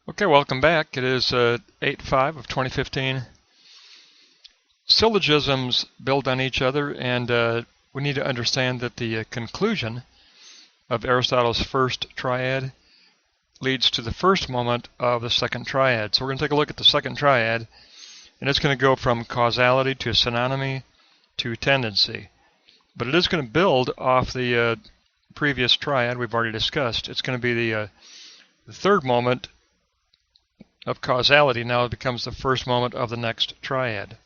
Okay, welcome back. It is 8/5 of 2015. Syllogisms build on each other, and we need to understand that the conclusion of Aristotle's first triad leads to the first moment of the second triad. So we're going to take a look at the second triad, and it's going to go from causality to synonymy to tendency. But it is going to build off the previous triad we've already discussed. It's going to be the third moment of causality. Now it becomes the first moment of the next triad.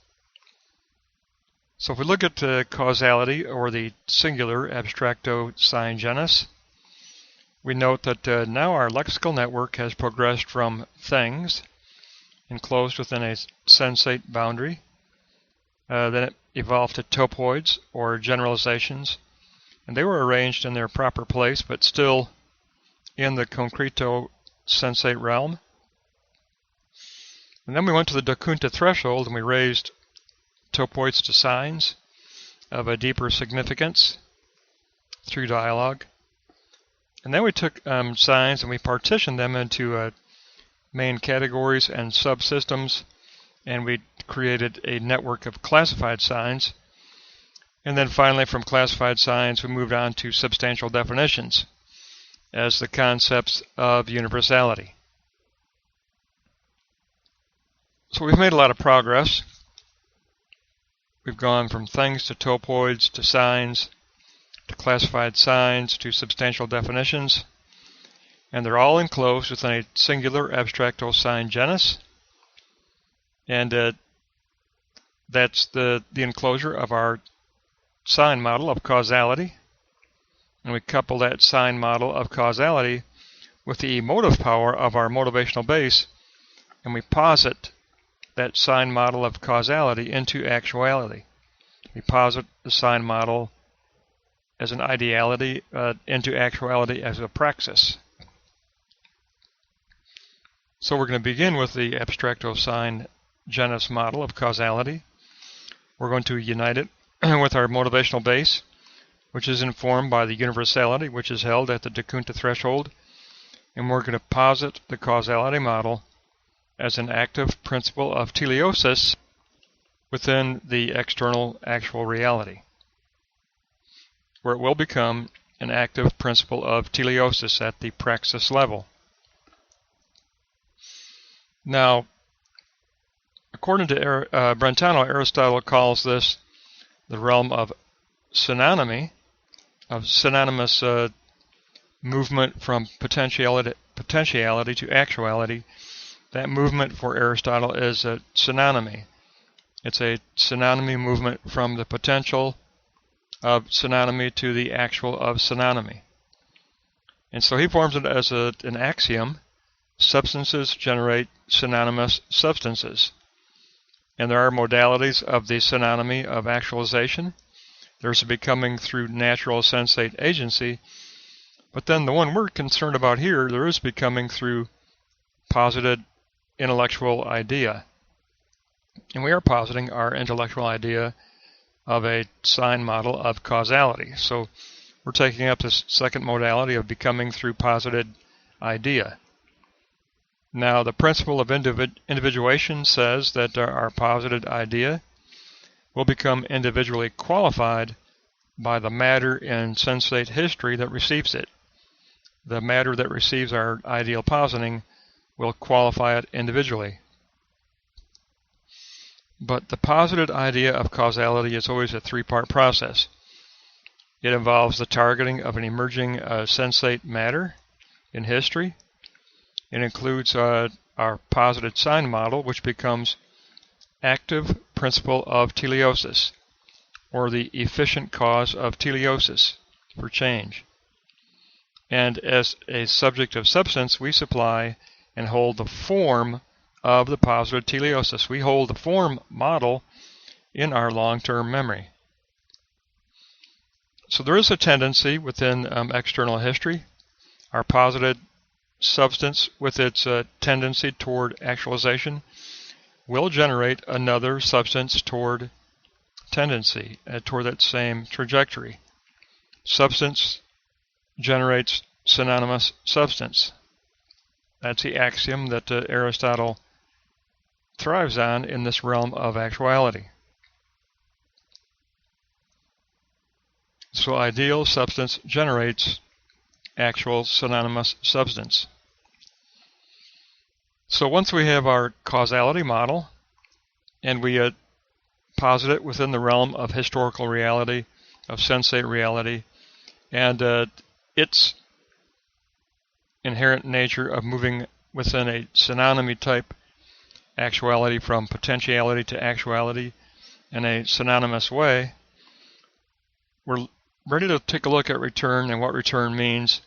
So if we look at causality, or the singular abstracto sign genus, we note that now our lexical network has progressed from things enclosed within a sensate boundary. Then it evolved to topoids, or generalizations, and they were arranged in their proper place, but still in the concreto sensate realm. And then we went to the docunta threshold, and we raised topoids to signs of a deeper significance through dialogue. And then we took signs and we partitioned them into main categories and subsystems, and we created a network of classified signs. And then finally, from classified signs, we moved on to substantial definitions as the concepts of universality. So we've made a lot of progress. We've gone from things to topoids to signs to classified signs to substantial definitions, and they're all enclosed within a singular abstracto sign genus, and that's the enclosure of our sign model of causality. And we couple that sign model of causality with the emotive power of our motivational base, and we posit that sign model of causality into actuality. We posit the sign model as an ideality into actuality as a praxis. So we're going to begin with the abstracto sign genus model of causality. We're going to unite it with our motivational base, which is informed by the universality which is held at the docunta threshold, and we're going to posit the causality model as an active principle of teleosis within the external actual reality, where it will become an active principle of teleosis at the praxis level. Now, according to Brentano, Aristotle calls this the realm of synonymy, of synonymous movement from potentiality to actuality. That movement for Aristotle is a synonymy. It's a synonymy movement from the potential of synonymy to the actual of synonymy. And so he forms it as an axiom: substances generate synonymous substances. And there are modalities of the synonymy of actualization. There's a becoming through natural sensate agency, but then the one we're concerned about here, there is becoming through posited intellectual idea. And we are positing our intellectual idea of a sign model of causality. So we're taking up this second modality of becoming through posited idea. Now, the principle of individuation says that our posited idea will become individually qualified by the matter in sensate history that receives it. The matter that receives our ideal positing will qualify it individually. But the posited idea of causality is always a three-part process. It involves the targeting of an emerging sensate matter in history. It includes our posited sign model, which becomes active principle of teleosis, or the efficient cause of teleosis for change. And as a subject of substance, we supply and hold the form of the positive teleosis. We hold the form model in our long-term memory. So there is a tendency within external history. Our posited substance, with its tendency toward actualization, will generate another substance toward tendency, toward that same trajectory. Substance generates synonymous substance. That's the axiom that Aristotle thrives on in this realm of actuality. So ideal substance generates actual synonymous substance. So once we have our causality model and we posit it within the realm of historical reality, of sensate reality, and its inherent nature of moving within a synonymy type actuality from potentiality to actuality in a synonymous way, we're ready to take a look at return and what return means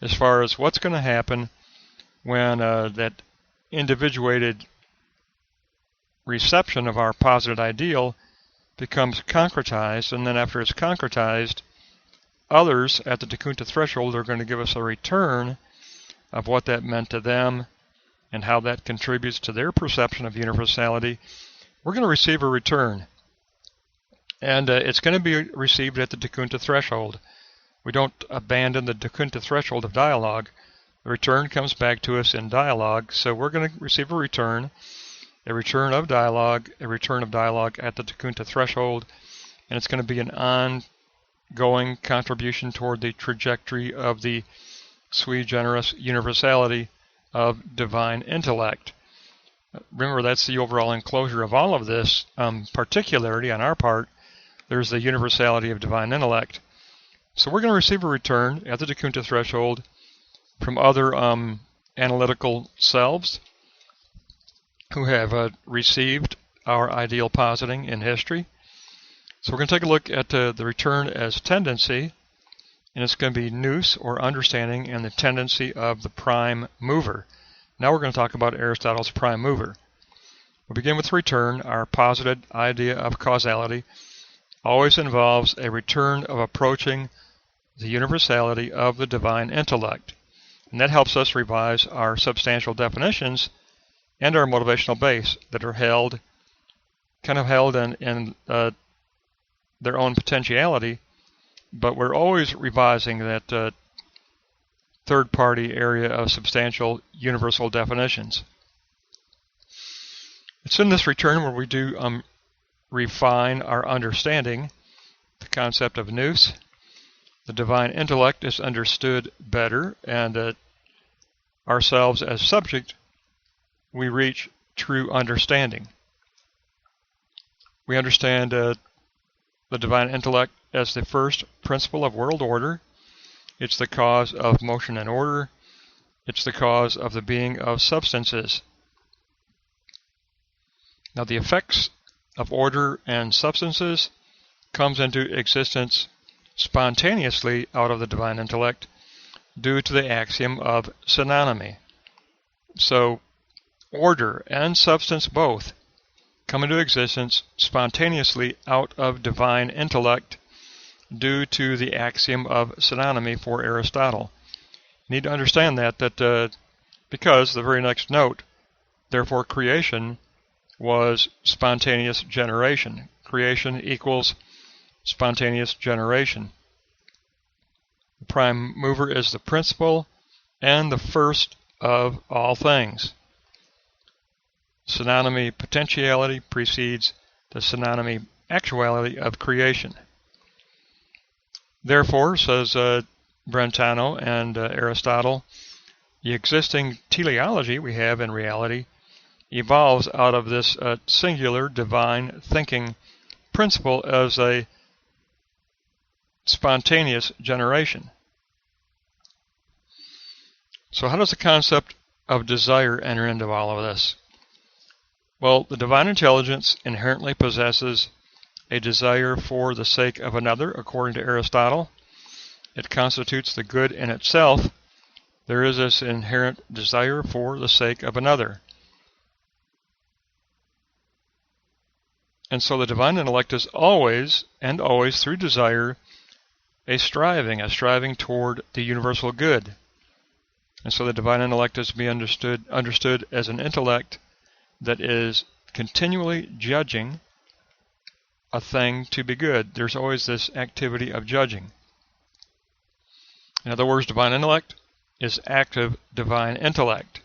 as far as what's going to happen when that individuated reception of our posited ideal becomes concretized, and then after it's concretized, others at the Dekunta threshold are going to give us a return of what that meant to them and how that contributes to their perception of universality. We're going to receive a return, and it's going to be received at the Dekunta threshold. We don't abandon the Dekunta threshold of dialogue. The return comes back to us in dialogue, so we're going to receive a return of dialogue at the Dekunta threshold, and it's going to be an ongoing contribution toward the trajectory of the sui generis universality of divine intellect. Remember, that's the overall enclosure of all of this. Particularity on our part, there's the universality of divine intellect. So we're going to receive a return at the Dekunta threshold from other analytical selves who have received our ideal positing in history. So we're going to take a look at the return as tendency, and it's going to be nous, or understanding, and the tendency of the prime mover. Now we're going to talk about Aristotle's prime mover. We'll begin with return. Our posited idea of causality always involves a return of approaching the universality of the divine intellect. And that helps us revise our substantial definitions and our motivational base that are held in their own potentiality, but we're always revising that third-party area of substantial universal definitions. It's in this return where we do refine our understanding. The concept of nous, the divine intellect, is understood better, and ourselves as subject, we reach true understanding. We understand the divine intellect as the first principle of world order. It's the cause of motion and order. It's the cause of the being of substances. Now, the effects of order and substances comes into existence spontaneously out of the divine intellect due to the axiom of synonymy. So, order and substance both come into existence spontaneously out of divine intellect due to the axiom of synonymy for Aristotle. You need to understand that because the very next note, therefore creation was spontaneous generation. Creation equals spontaneous generation. The prime mover is the principle and the first of all things. Synonymy potentiality precedes the synonymy actuality of creation. Therefore, says Brentano and Aristotle, the existing teleology we have in reality evolves out of this singular divine thinking principle as a spontaneous generation. So how does the concept of desire enter into all of this? Well, the divine intelligence inherently possesses a desire for the sake of another, according to Aristotle. It constitutes the good in itself. There is this inherent desire for the sake of another. And so the divine intellect is always, and always through desire, a striving toward the universal good. And so the divine intellect is to be understood as an intellect that is continually judging a thing to be good. There's always this activity of judging. In other words, divine intellect is active divine intellect.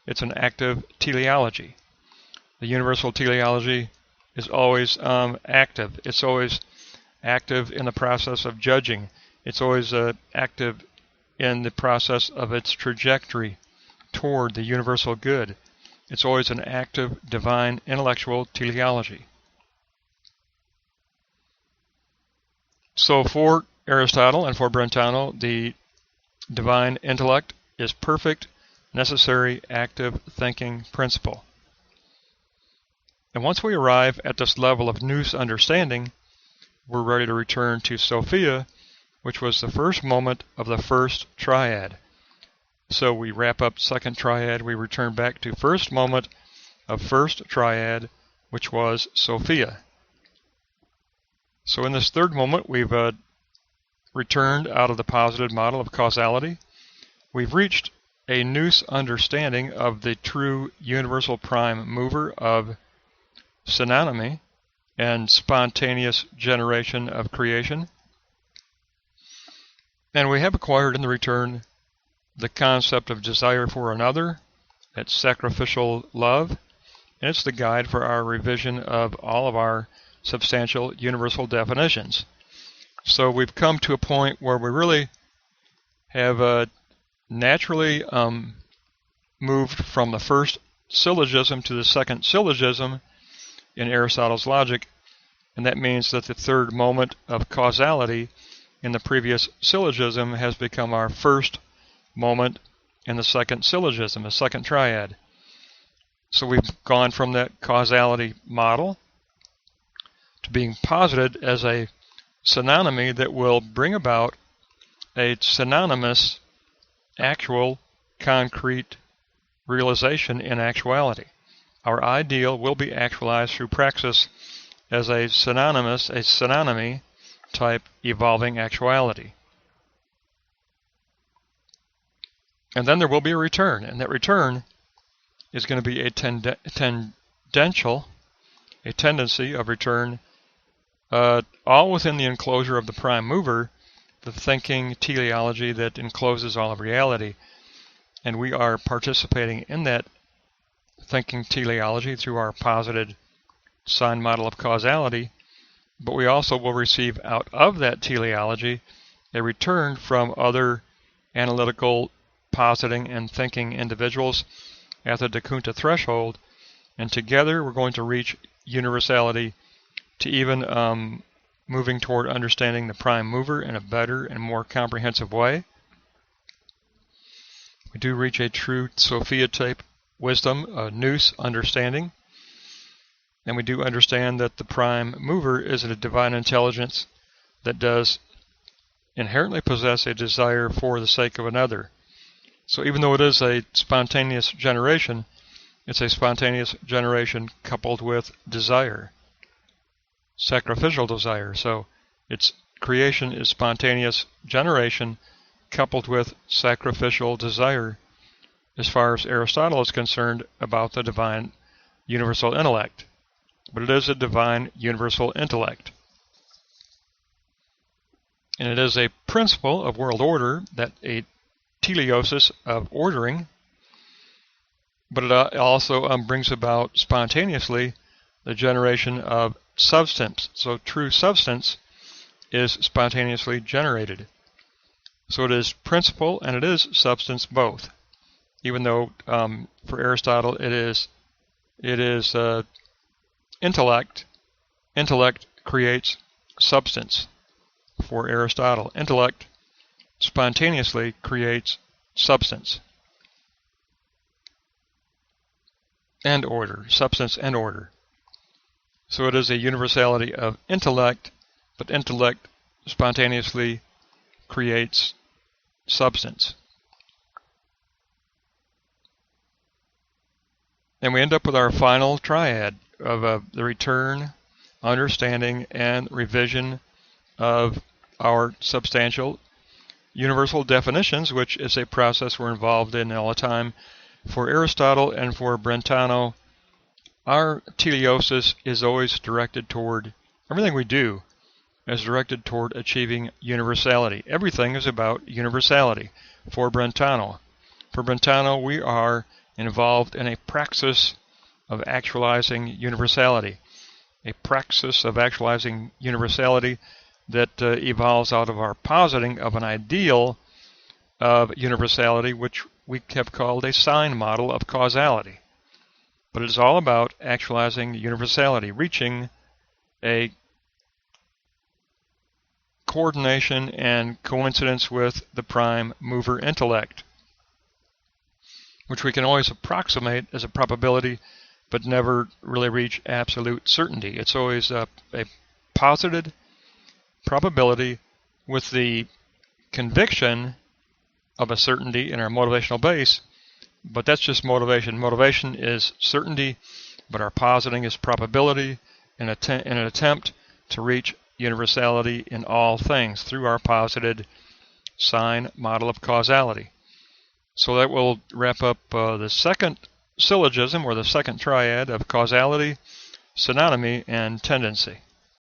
it's an active teleology. The universal teleology is always active. It's always active in the process of judging. It's always active in the process of its trajectory toward the universal good. It's always an active, divine, intellectual teleology. So for Aristotle and for Brentano, the divine intellect is perfect, necessary, active thinking principle. And once we arrive at this level of nous understanding, we're ready to return to Sophia, which was the first moment of the first triad. So we wrap up second triad, we return back to first moment of first triad, which was Sophia. So in this third moment, we've returned out of the posited model of causality. We've reached a nous understanding of the true universal prime mover of synonymy and spontaneous generation of creation. And we have acquired in the return the concept of desire for another, that's sacrificial love, and it's the guide for our revision of all of our substantial universal definitions. So we've come to a point where we really have naturally moved from the first syllogism to the second syllogism in Aristotle's logic, and that means that the third moment of causality in the previous syllogism has become our first moment in the second syllogism, the second triad. So we've gone from that causality model to being posited as a synonymy that will bring about a synonymous, actual, concrete realization in actuality. Our ideal will be actualized through praxis as a synonymy type evolving actuality. And then there will be a return, and that return is going to be a tendential, a tendency of return, all within the enclosure of the prime mover, the thinking teleology that encloses all of reality. And we are participating in that thinking teleology through our posited sign model of causality, but we also will receive out of that teleology a return from other analytical positing and thinking individuals at the Dakunta threshold, and together we're going to reach universality to even moving toward understanding the prime mover in a better and more comprehensive way. We do reach a true Sophia type wisdom, a nous understanding, and we do understand that the prime mover is a divine intelligence that does inherently possess a desire for the sake of another. So even though it is a spontaneous generation, it's a spontaneous generation coupled with desire, sacrificial desire. So its creation is spontaneous generation coupled with sacrificial desire as far as Aristotle is concerned about the divine universal intellect. But it is a divine universal intellect. And it is a principle of world order, that a teleosis of ordering, but it also brings about spontaneously the generation of substance. So true substance is spontaneously generated. So it is principle and it is substance both. Even though for Aristotle it is intellect. Intellect creates substance. For Aristotle, intellect spontaneously creates substance and order, substance and order. So it is a universality of intellect, but intellect spontaneously creates substance. And we end up with our final triad of the return, understanding, and revision of our substantial universal definitions, which is a process we're involved in all the time. For Aristotle and for Brentano, our teleosis is always directed toward, everything we do is directed toward achieving universality. Everything is about universality for Brentano. For Brentano, we are involved in a praxis of actualizing universality. A praxis of actualizing universality that evolves out of our positing of an ideal of universality, which we have called a sign model of causality. But it is all about actualizing universality, reaching a coordination and coincidence with the prime mover intellect, which we can always approximate as a probability, but never really reach absolute certainty. It's always a posited probability with the conviction of a certainty in our motivational base, but that's just motivation. Motivation is certainty, but our positing is probability in an attempt to reach universality in all things through our posited sign model of causality. So that will wrap up the second syllogism, or the second triad of causality, synonymy, and tendency.